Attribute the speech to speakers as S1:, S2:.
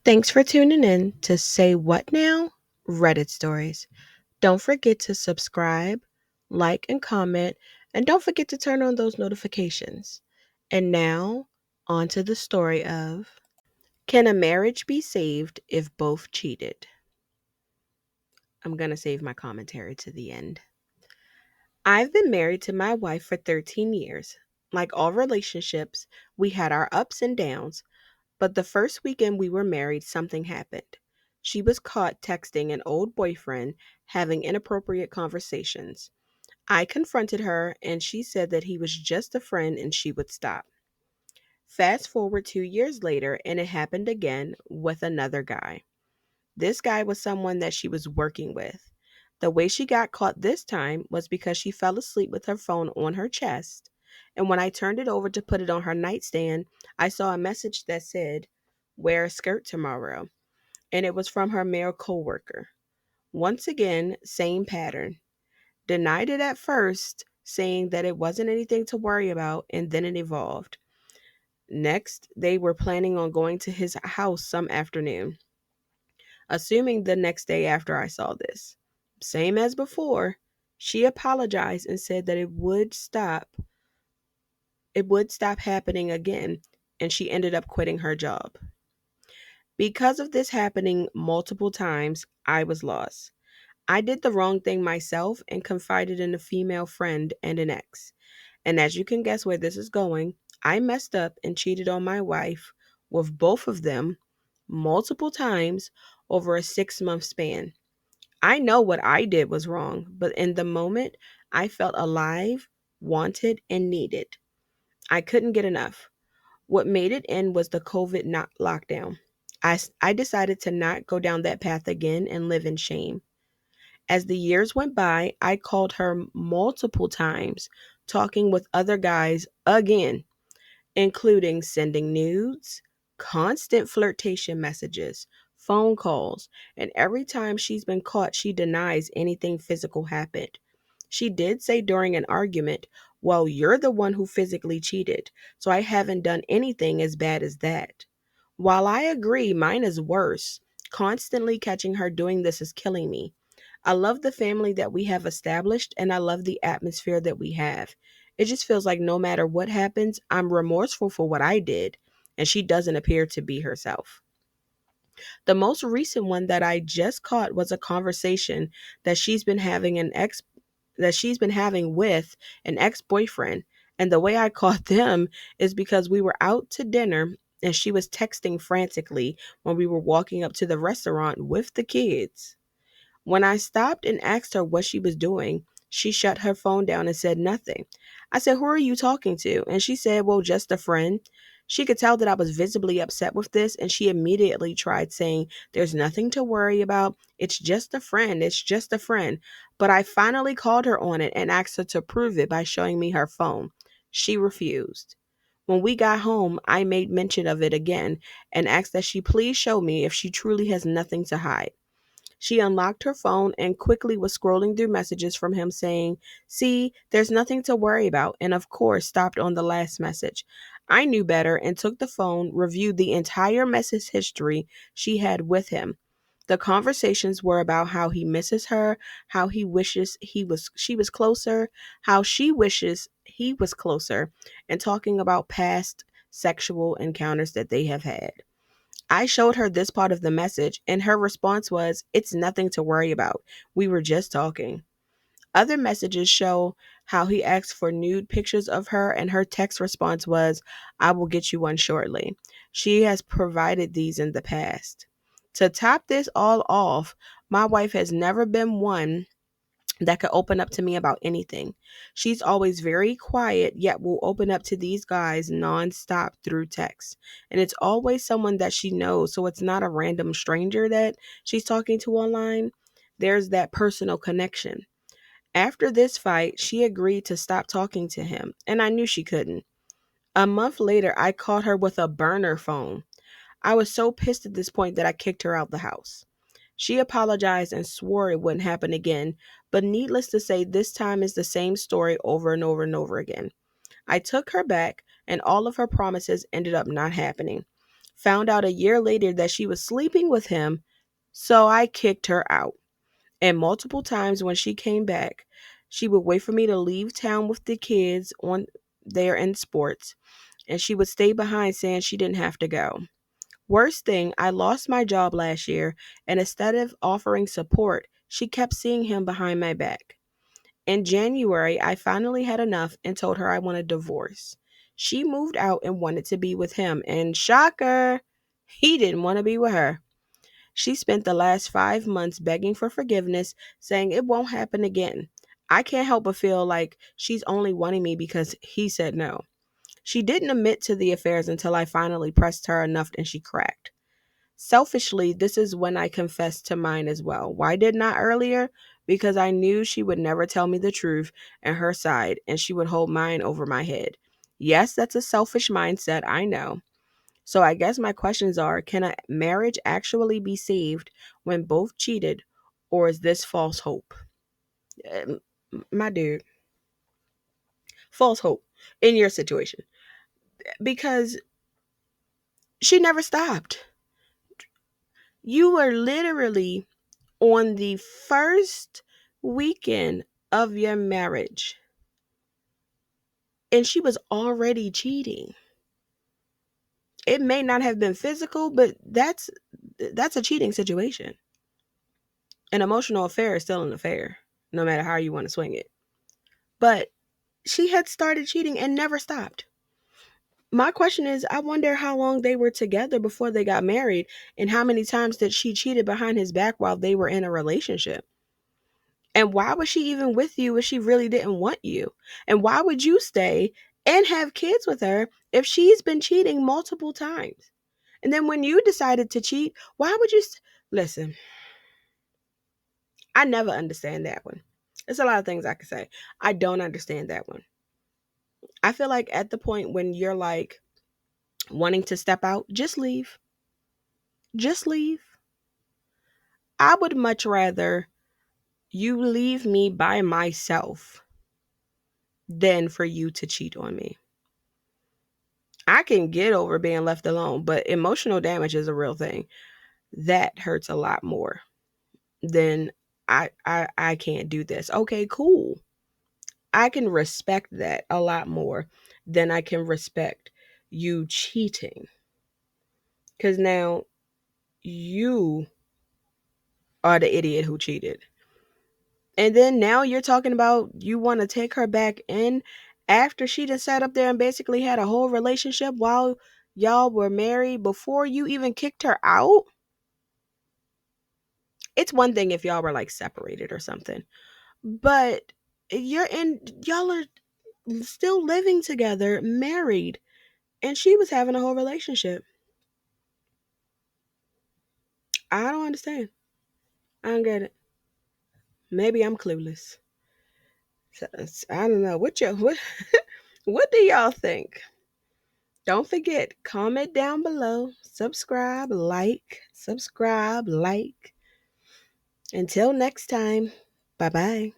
S1: Thanks for tuning in to Say What Now? Reddit Stories. Don't forget to subscribe, like, and comment, and don't forget to turn on those notifications. And now, on to the story of Can a marriage be saved if both cheated? I'm going to save my commentary to the end. I've been married to my wife for 13 years. Like all relationships, we had our ups and downs. But the first weekend we were married, something happened. She was caught texting an old boyfriend, having inappropriate conversations. I confronted her, and she said that he was just a friend and she would stop. Fast forward 2 years later, and it happened again with another guy. This guy was someone that she was working with. The way she got caught this time was because she fell asleep with her phone on her chest. And when I turned it over to put it on her nightstand, I saw a message that said, "Wear a skirt tomorrow." And it was from her male coworker. Once again, same pattern. Denied it at first, saying that it wasn't anything to worry about, and then it evolved. Next, they were planning on going to his house some afternoon, assuming the next day after I saw this. Same as before, she apologized and said that it would stop happening again, and she ended up quitting her job. Because of this happening multiple times, I was lost. I did the wrong thing myself and confided in a female friend and an ex. And as you can guess where this is going, I messed up and cheated on my wife with both of them multiple times over a 6 month span. I know what I did was wrong, but in the moment, I felt alive, wanted, and needed. I couldn't get enough. What made it end was the COVID not lockdown. I decided to not go down that path again and live in shame. As the years went by, I called her multiple times, talking with other guys again, including sending nudes, constant flirtation messages, phone calls, and every time she's been caught, she denies anything physical happened. She did say during an argument, "Well, you're the one who physically cheated, so I haven't done anything as bad as that." While I agree mine is worse, constantly catching her doing this is killing me. I love the family that we have established and I love the atmosphere that we have. It just feels like no matter what happens, I'm remorseful for what I did, and she doesn't appear to be herself. The most recent one that I just caught was a conversation that she's been having with an ex-boyfriend. And the way I caught them is because we were out to dinner and she was texting frantically when we were walking up to the restaurant with the kids. When I stopped and asked her what she was doing, she shut her phone down and said nothing. I said, "Who are you talking to?" And she said, "Well, just a friend." She could tell that I was visibly upset with this, and she immediately tried saying, "There's nothing to worry about. It's just a friend. It's just a friend." But I finally called her on it and asked her to prove it by showing me her phone. She refused. When we got home, I made mention of it again and asked that she please show me if she truly has nothing to hide. She unlocked her phone and quickly was scrolling through messages from him saying, "See, there's nothing to worry about," and of course stopped on the last message. I knew better and took the phone, reviewed the entire message history she had with him. The conversations were about how he misses her, how he wishes she was closer, how she wishes he was closer, and talking about past sexual encounters that they have had. I showed her this part of the message, and her response was, "It's nothing to worry about. We were just talking." Other messages show how he asked for nude pictures of her, and her text response was, "I will get you one shortly." She has provided these in the past. To top this all off, my wife has never been one that could open up to me about anything. She's always very quiet, yet will open up to these guys nonstop through text. And it's always someone that she knows, so it's not a random stranger that she's talking to online. There's that personal connection. After this fight, she agreed to stop talking to him, and I knew she couldn't. A month later, I caught her with a burner phone. I was so pissed at this point that I kicked her out the house. She apologized and swore it wouldn't happen again, but needless to say, this time is the same story over and over and over again. I took her back, and all of her promises ended up not happening. Found out a year later that she was sleeping with him, so I kicked her out. And multiple times when she came back, she would wait for me to leave town with the kids on there in sports, and she would stay behind saying she didn't have to go. Worst thing, I lost my job last year, and instead of offering support, she kept seeing him behind my back. In January, I finally had enough and told her I want a divorce. She moved out and wanted to be with him, and shocker, he didn't want to be with her. She spent the last 5 months begging for forgiveness, saying it won't happen again. I can't help but feel like she's only wanting me because he said no. She didn't admit to the affairs until I finally pressed her enough and she cracked. Selfishly, this is when I confessed to mine as well. Why didn't I earlier? Because I knew she would never tell me the truth and her side, and she would hold mine over my head. Yes, that's a selfish mindset, I know. So I guess my questions are, can a marriage actually be saved when both cheated, or is this false hope? Um, my dude, false hope in your situation. Because she never stopped. You were literally on the first weekend of your marriage, and she was already cheating. It may not have been physical, but that's a cheating situation. An emotional affair is still an affair, no matter how you want to swing it. But she had started cheating and never stopped. My question is, I wonder how long they were together before they got married, and how many times that she cheated behind his back while they were in a relationship. And why was she even with you if she really didn't want you? And why would you stay and have kids with her if she's been cheating multiple times? And then when you decided to cheat, why would you listen? I never understand that one. There's a lot of things I could say. I don't understand that one. I feel like at the point when you're like wanting to step out, just leave. Just leave. I would much rather you leave me by myself than for you to cheat on me. I can get over being left alone, but emotional damage is a real thing. That hurts a lot more than I can't do this. Okay, cool. I can respect that a lot more than I can respect you cheating. Cuz now you are the idiot who cheated. And then now you're talking about you want to take her back in after she just sat up there and basically had a whole relationship while y'all were married before you even kicked her out. It's one thing if y'all were like separated or something, but y'all are still living together, married, and she was having a whole relationship. I don't understand. I don't get it. Maybe I'm clueless. I don't know. What do y'all think? Don't forget, comment down below, subscribe, like. Until next time, bye bye.